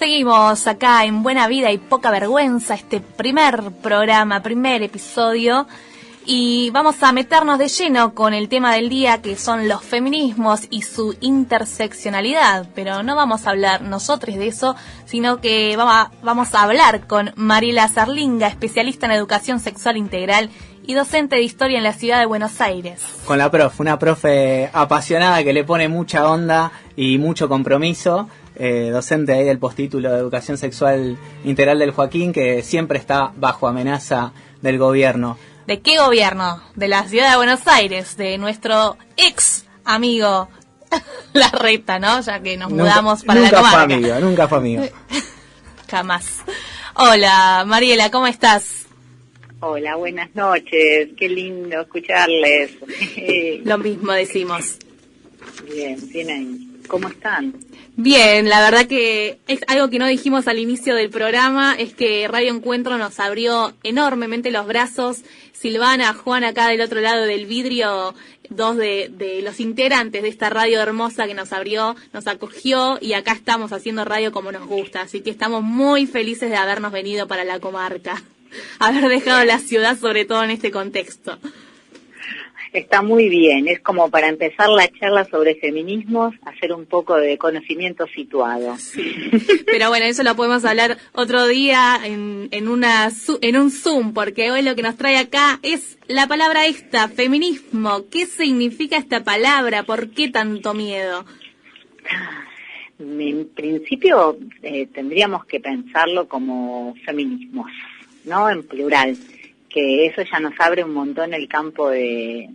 Seguimos acá en Buena Vida y Poca Vergüenza, este primer programa, primer episodio, y vamos a meternos de lleno con el tema del día, que son los feminismos y su interseccionalidad. Pero no vamos a hablar nosotros de eso, sino que vamos a hablar con Mariela Zarlinga, especialista en educación sexual integral y docente de historia en la ciudad de Buenos Aires. Con la una profe apasionada que le pone mucha onda y mucho compromiso. Docente ahí del postítulo de Educación Sexual Integral del Joaquín, que siempre está bajo amenaza del gobierno. ¿De qué gobierno? De la ciudad de Buenos Aires, de nuestro ex amigo Larreta, ¿no? Ya que nos mudamos para la comarca. Nunca fue amigo. Jamás. Hola, Mariela, ¿cómo estás? Hola, buenas noches. Qué lindo escucharles. Lo mismo decimos. Bien ahí. ¿Cómo están? Bien, la verdad que es algo que no dijimos al inicio del programa, es que Radio Encuentro nos abrió enormemente los brazos. Silvana, Juan, acá del otro lado del vidrio, dos de los integrantes de esta radio hermosa que nos abrió, nos acogió, y acá estamos haciendo radio como nos gusta. Así que estamos muy felices de habernos venido para la comarca, haber dejado la ciudad, sobre todo en este contexto. Está muy bien, es como para empezar la charla sobre feminismos, hacer un poco de conocimiento situado. Sí. Pero bueno, eso lo podemos hablar otro día en un Zoom, porque hoy lo que nos trae acá es la palabra esta, feminismo. ¿Qué significa esta palabra? ¿Por qué tanto miedo? En principio tendríamos que pensarlo como feminismos, ¿no? En plural, que eso ya nos abre un montón el campo de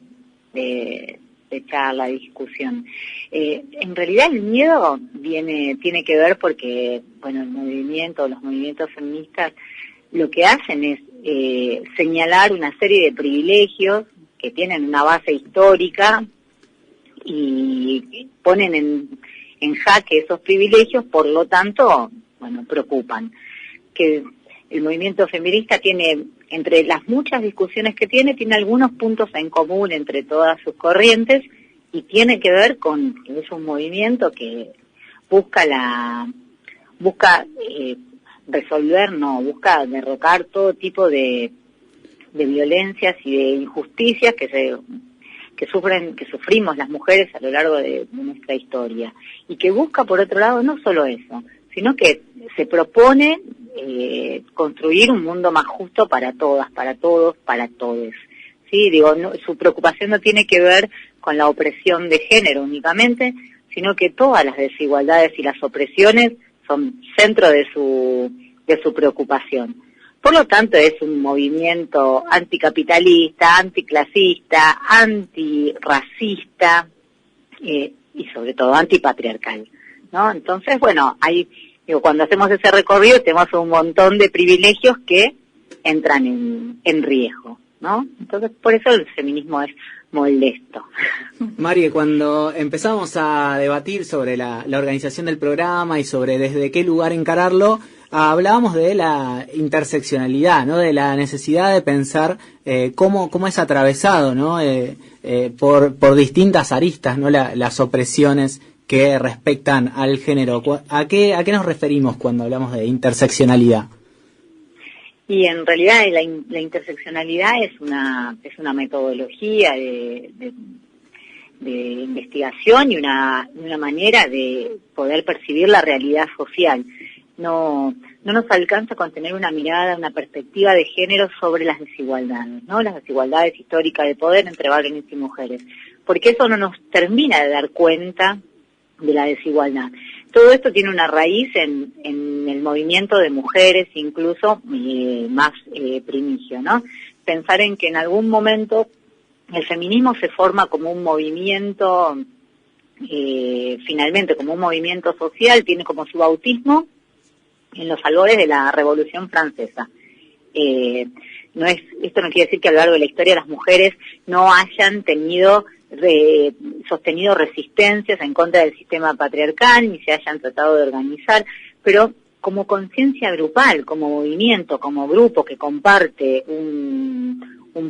charla, discusión. En realidad el miedo tiene que ver porque, bueno, los movimientos feministas lo que hacen es señalar una serie de privilegios que tienen una base histórica y ponen en jaque esos privilegios, por lo tanto, bueno, preocupan. Que el movimiento feminista tiene, entre las muchas discusiones que tiene algunos puntos en común entre todas sus corrientes, y tiene que ver con que es un movimiento que busca derrocar todo tipo de violencias y de injusticias que sufrimos las mujeres a lo largo de nuestra historia, y que busca, por otro lado, no solo eso, sino que se propone construir un mundo más justo para todas, para todos, para todes. Sí, su preocupación no tiene que ver con la opresión de género únicamente, sino que todas las desigualdades y las opresiones son centro de su preocupación. Por lo tanto, es un movimiento anticapitalista, anticlasista, antirracista y sobre todo antipatriarcal, ¿no? Entonces, bueno, cuando hacemos ese recorrido tenemos un montón de privilegios que entran en riesgo, ¿no? Entonces, por eso el feminismo es molesto. Mari, cuando empezamos a debatir sobre la organización del programa y sobre desde qué lugar encararlo, hablábamos de la interseccionalidad, ¿no? De la necesidad de pensar cómo es atravesado, ¿no? Por distintas aristas, ¿no? Las opresiones que respectan al género. ¿A qué nos referimos cuando hablamos de interseccionalidad? Y en realidad la interseccionalidad es una metodología de investigación y una manera de poder percibir la realidad social. No nos alcanza con tener una mirada, una perspectiva de género sobre las desigualdades, ¿no? Las desigualdades históricas de poder entre varones y mujeres, porque eso no nos termina de dar cuenta de la desigualdad. Todo esto tiene una raíz en el movimiento de mujeres, incluso más primicio, ¿no? Pensar en que en algún momento el feminismo se forma como un movimiento, finalmente como un movimiento social, tiene como su bautismo en los albores de la Revolución Francesa. Esto no quiere decir que a lo largo de la historia las mujeres no hayan sostenido resistencias en contra del sistema patriarcal, ni se hayan tratado de organizar, pero como conciencia grupal, como movimiento, como grupo que comparte un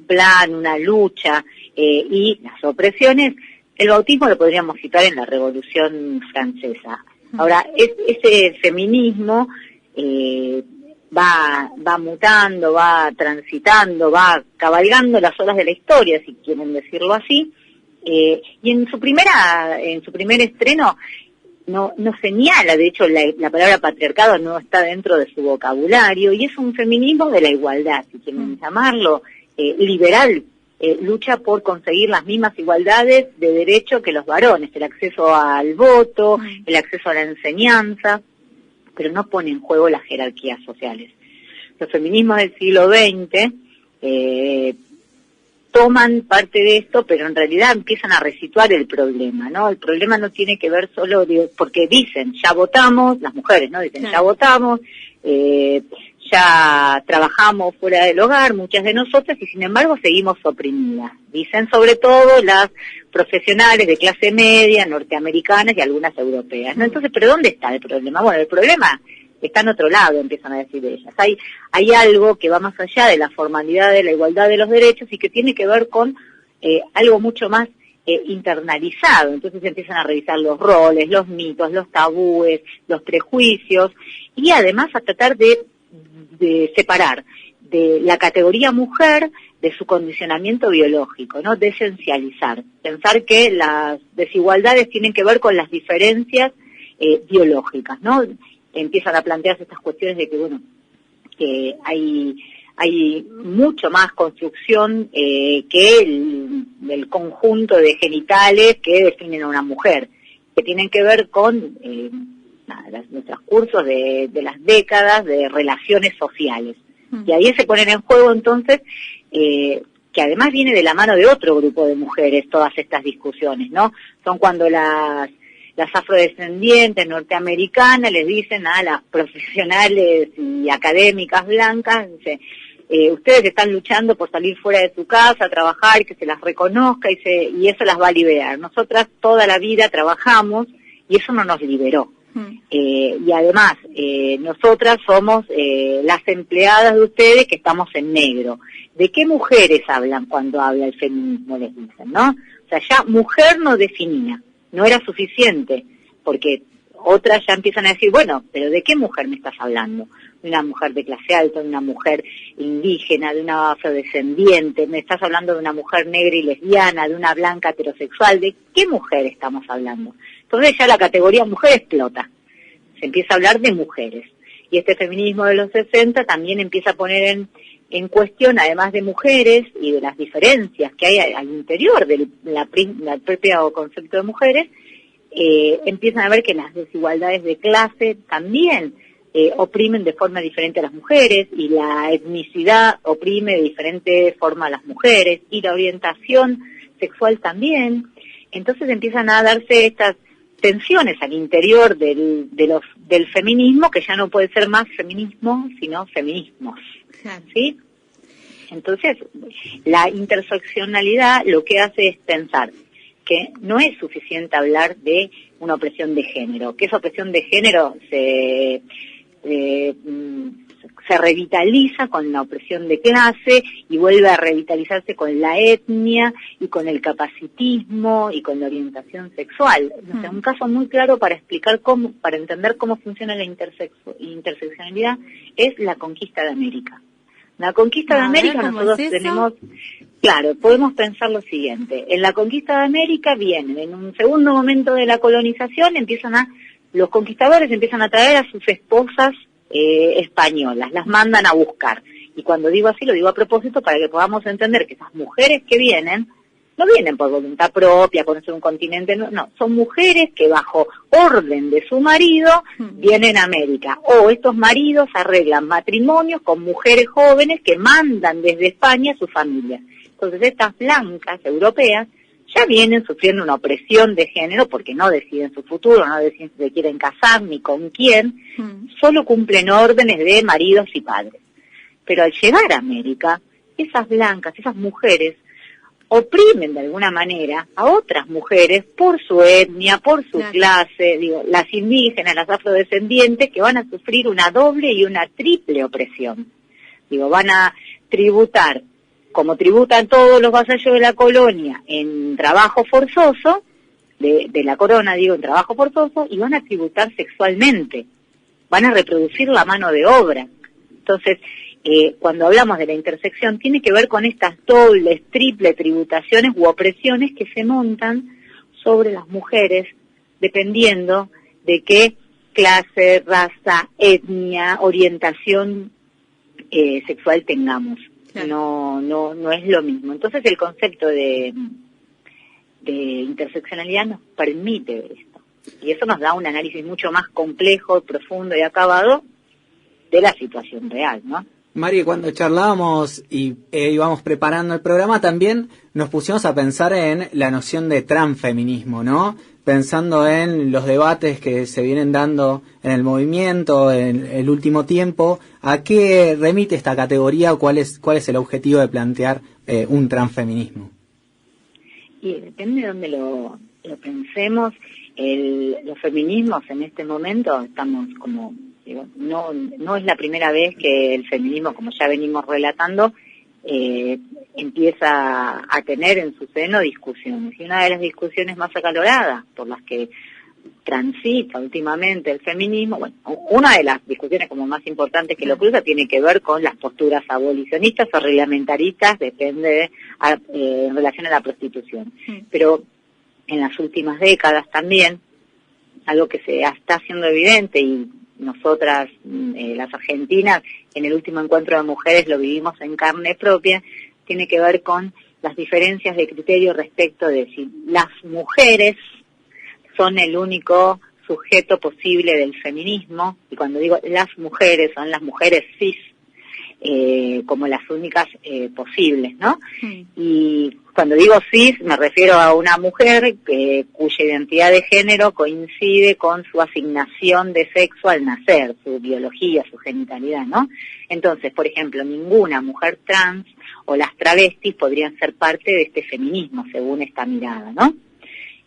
plan, una lucha y las opresiones, el bautismo lo podríamos citar en la Revolución Francesa. Ahora, ese feminismo va mutando, va transitando, va cabalgando las olas de la historia, si quieren decirlo así, y en su primer estreno no señala, de hecho la palabra patriarcado no está dentro de su vocabulario, y es un feminismo de la igualdad, si quieren llamarlo, liberal, lucha por conseguir las mismas igualdades de derecho que los varones, el acceso al voto, el acceso a la enseñanza, pero no pone en juego las jerarquías sociales. Los feminismos del siglo XX toman parte de esto, pero en realidad empiezan a resituar el problema, ¿no? El problema no tiene que ver solo, porque dicen, ya votamos, las mujeres, ¿no? Dicen, ya votamos, ya trabajamos fuera del hogar, muchas de nosotras, y sin embargo seguimos oprimidas. Dicen sobre todo las profesionales de clase media, norteamericanas y algunas europeas, ¿no? Entonces, ¿pero dónde está el problema? Bueno, el problema está en otro lado, empiezan a decir ellas. Hay algo que va más allá de la formalidad de la igualdad de los derechos y que tiene que ver con algo mucho más internalizado. Entonces empiezan a revisar los roles, los mitos, los tabúes, los prejuicios, y además a tratar de separar de la categoría mujer de su condicionamiento biológico, ¿no? De esencializar, pensar que las desigualdades tienen que ver con las diferencias biológicas, ¿no? Empiezan a plantearse estas cuestiones de que, bueno, que hay mucho más construcción que el conjunto de genitales que definen a una mujer, que tienen que ver con los transcursos de las décadas de relaciones sociales. Y ahí se ponen en juego entonces, que además viene de la mano de otro grupo de mujeres todas estas discusiones, ¿no? Son cuando las afrodescendientes norteamericanas les dicen a las profesionales y académicas blancas, dice, ustedes están luchando por salir fuera de su casa, a trabajar, que se las reconozca y eso las va a liberar. Nosotras toda la vida trabajamos y eso no nos liberó. Y además, nosotras somos las empleadas de ustedes que estamos en negro. ¿De qué mujeres hablan cuando habla el feminismo? Les dicen, ¿no? O sea, ya mujer no definía, no era suficiente, porque otras ya empiezan a decir, bueno, pero ¿de qué mujer me estás hablando? De una mujer de clase alta, de una mujer indígena, de una afrodescendiente, me estás hablando de una mujer negra y lesbiana, de una blanca heterosexual, ¿de qué mujer estamos hablando? Entonces ya la categoría mujer explota, se empieza a hablar de mujeres. Y este feminismo de los 60 también empieza a poner en cuestión, además de mujeres y de las diferencias que hay al interior del propio concepto de mujeres, empiezan a ver que las desigualdades de clase también oprimen de forma diferente a las mujeres, y la etnicidad oprime de diferente forma a las mujeres, y la orientación sexual también. Entonces empiezan a darse estas tensiones al interior del feminismo, que ya no puede ser más feminismo, sino feminismos. ¿Sí? Entonces, la interseccionalidad lo que hace es pensar que no es suficiente hablar de una opresión de género, que esa opresión de género se revitaliza con la opresión de clase y vuelve a revitalizarse con la etnia y con el capacitismo y con la orientación sexual. O sea, un caso muy claro para explicar para entender cómo funciona la interseccionalidad es la conquista de América. La conquista de América nosotros tenemos, claro, podemos pensar lo siguiente. En la conquista de América vienen, en un segundo momento de la colonización, los conquistadores empiezan a traer a sus esposas españolas, las mandan a buscar. Y cuando digo así, lo digo a propósito para que podamos entender que esas mujeres que vienen, no vienen por voluntad propia, conocer un continente, no, son mujeres que bajo orden de su marido vienen a América. O estos maridos arreglan matrimonios con mujeres jóvenes que mandan desde España a su familia. Entonces estas blancas europeas ya vienen sufriendo una opresión de género porque no deciden su futuro, no deciden si se quieren casar ni con quién, solo cumplen órdenes de maridos y padres. Pero al llegar a América, esas blancas, esas mujeres, oprimen de alguna manera a otras mujeres por su etnia, por su clase, las indígenas, las afrodescendientes, que van a sufrir una doble y una triple opresión. Van a tributar, como tributan todos los vasallos de la colonia, en trabajo forzoso, de la corona, digo, en trabajo forzoso, y van a tributar sexualmente, van a reproducir la mano de obra. Entonces, cuando hablamos de la intersección, tiene que ver con estas dobles, triple tributaciones u opresiones que se montan sobre las mujeres, dependiendo de qué clase, raza, etnia, orientación sexual tengamos. Claro. No es lo mismo. Entonces el concepto de interseccionalidad nos permite ver esto. Y eso nos da un análisis mucho más complejo, profundo y acabado de la situación real, ¿no? Mari, cuando charlábamos y íbamos preparando el programa, también nos pusimos a pensar en la noción de transfeminismo, ¿no? Pensando en los debates que se vienen dando en el movimiento en el último tiempo, ¿a qué remite esta categoría o cuál es el objetivo de plantear un transfeminismo? Y depende de dónde lo pensemos. Los feminismos en este momento estamos como... Digo, no es la primera vez que el feminismo, como ya venimos relatando, empieza a tener en su seno discusiones. Y una de las discusiones más acaloradas por las que transita últimamente el feminismo, bueno, una de las discusiones como más importantes que lo cruza tiene que ver con las posturas abolicionistas o reglamentaristas, depende en relación a la prostitución. Pero en las últimas décadas también, algo que se está haciendo evidente y nosotras, las argentinas, en el último encuentro de mujeres lo vivimos en carne propia, tiene que ver con las diferencias de criterio respecto de si las mujeres son el único sujeto posible del feminismo, y cuando digo las mujeres, son las mujeres cis, como las únicas posibles, ¿no? Y cuando digo cis me refiero a una mujer cuya identidad de género coincide con su asignación de sexo al nacer, su biología, su genitalidad, ¿no? Entonces, por ejemplo, ninguna mujer trans o las travestis podrían ser parte de este feminismo, según esta mirada, ¿no?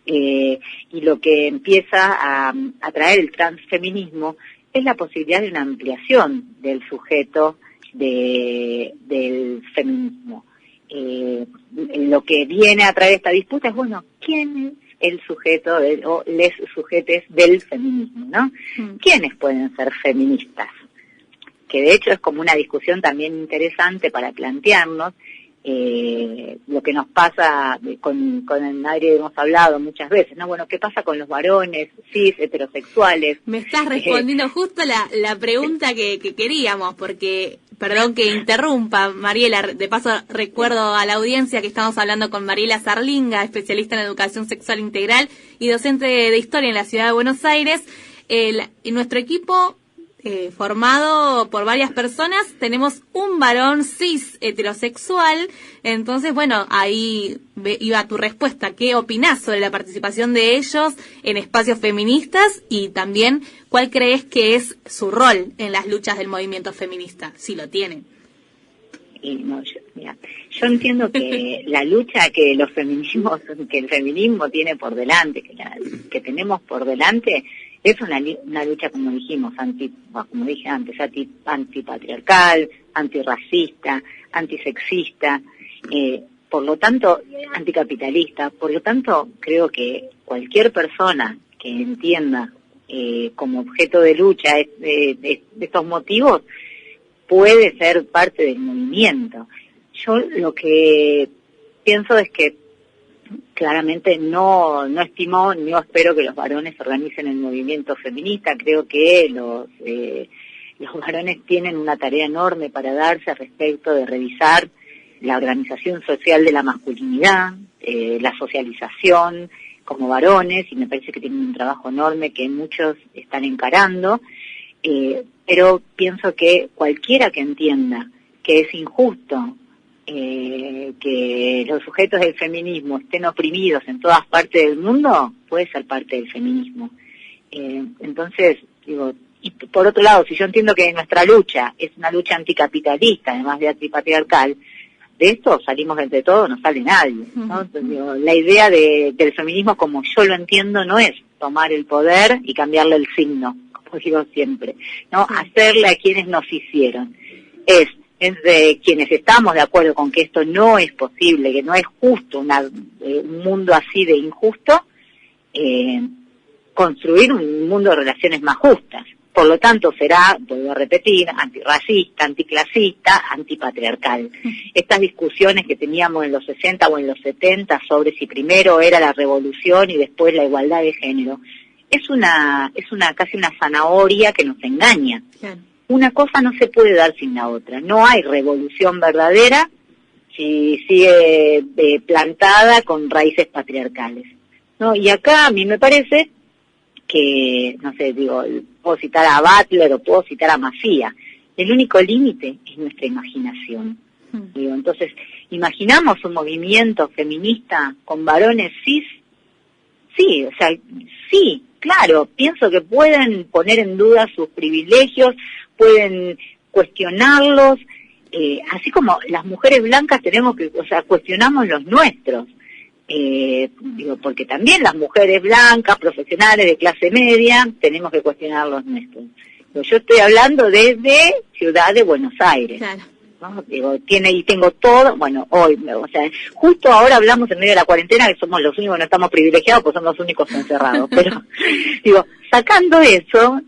Y lo que empieza a traer el transfeminismo es la posibilidad de una ampliación del sujeto del feminismo. Lo que viene a traer esta disputa es, bueno, ¿quién es el sujeto o les sujetes del feminismo, ¿no? ¿Quiénes pueden ser feministas? Que de hecho es como una discusión también interesante para plantearnos lo que nos pasa con el Adri hemos hablado muchas veces, ¿no? Bueno, ¿qué pasa con los varones cis, heterosexuales? Me estás respondiendo justo la pregunta que queríamos, porque, perdón que interrumpa, Mariela, de paso recuerdo a la audiencia que estamos hablando con Mariela Zarlinga, especialista en educación sexual integral y docente de historia en la ciudad de Buenos Aires. En nuestro equipo, formado por varias personas, tenemos un varón cis heterosexual. Entonces, bueno, ahí iba tu respuesta. ¿Qué opinás sobre la participación de ellos en espacios feministas? Y también, ¿cuál crees que es su rol en las luchas del movimiento feminista? Si lo tienen. Y no, yo entiendo que la lucha que el feminismo tiene por delante, que tenemos por delante, es una lucha, como dijimos, como dije antes, antipatriarcal, antirracista, antisexista, por lo tanto, anticapitalista. Por lo tanto, creo que cualquier persona que entienda como objeto de lucha de estos motivos puede ser parte del movimiento. Yo lo que pienso es que claramente no estimo ni espero que los varones organicen el movimiento feminista. Creo que los varones tienen una tarea enorme para darse respecto de revisar la organización social de la masculinidad, la socialización como varones, y me parece que tienen un trabajo enorme que muchos están encarando, pero pienso que cualquiera que entienda que es injusto que los sujetos del feminismo estén oprimidos en todas partes del mundo, puede ser parte del feminismo. Entonces, digo, y por otro lado, si yo entiendo que nuestra lucha es una lucha anticapitalista, además de antipatriarcal, de esto salimos entre todos, no sale nadie, ¿no? Entonces, digo, la idea del feminismo, como yo lo entiendo, no es tomar el poder y cambiarle el signo, como digo siempre, ¿no? Hacerle a quienes nos hicieron. Es de quienes estamos de acuerdo con que esto no es posible, que no es justo un mundo así de injusto, construir un mundo de relaciones más justas. Por lo tanto, será, vuelvo a repetir, antirracista, anticlasista, antipatriarcal. Estas discusiones que teníamos en los 60 o en los 70 sobre si primero era la revolución y después la igualdad de género, es casi una zanahoria que nos engaña. Claro. Una cosa no se puede dar sin la otra. No hay revolución verdadera si sigue plantada con raíces patriarcales, ¿no? Y acá a mí me parece que, no sé, puedo citar a Butler o puedo citar a Macía. El único límite es nuestra imaginación. Entonces, ¿imaginamos un movimiento feminista con varones cis? Sí, o sea, sí, claro, pienso que pueden poner en duda sus privilegios, pueden cuestionarlos, así como las mujeres blancas tenemos que, cuestionamos los nuestros. Porque también las mujeres blancas, profesionales de clase media, tenemos que cuestionar los nuestros. Yo estoy hablando desde Ciudad de Buenos Aires. Claro. ¿No? Tengo todo, hoy, justo ahora hablamos en medio de la cuarentena que somos los únicos que no estamos privilegiados, pues somos los únicos encerrados. Pero, sacando eso,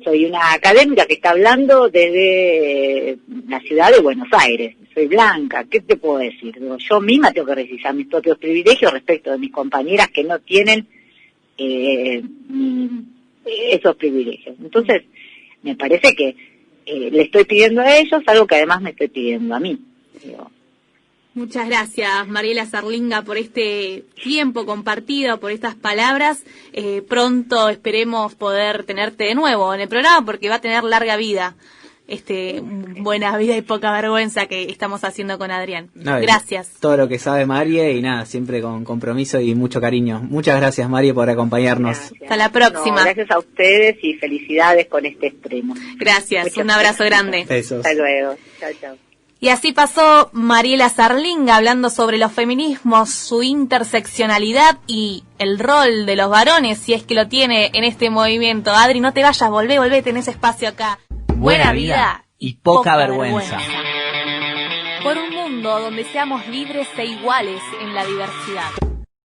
soy una académica que está hablando desde la Ciudad de Buenos Aires. Soy blanca, ¿qué te puedo decir? Yo misma tengo que revisar mis propios privilegios respecto de mis compañeras que no tienen esos privilegios. Entonces, me parece que le estoy pidiendo a ellos algo que además me estoy pidiendo a mí. Muchas gracias, Mariela Zarlinga, por este tiempo compartido, por estas palabras. Pronto esperemos poder tenerte de nuevo en el programa porque va a tener larga vida. Buena vida y poca vergüenza que estamos haciendo con Adrián. Gracias. Todo lo que sabe Marie y siempre con compromiso y mucho cariño. Muchas gracias, Marie, por acompañarnos. Gracias. Hasta la próxima. Gracias a ustedes y felicidades con este estreno. Gracias, un abrazo grande. Besos. Hasta luego. Chao, chao. Y así pasó Mariela Zarlinga hablando sobre los feminismos, su interseccionalidad y el rol de los varones, si es que lo tiene en este movimiento. Adri, no te vayas, volvé, tenés espacio acá. Buena vida y poca vergüenza. Por un mundo donde seamos libres e iguales en la diversidad.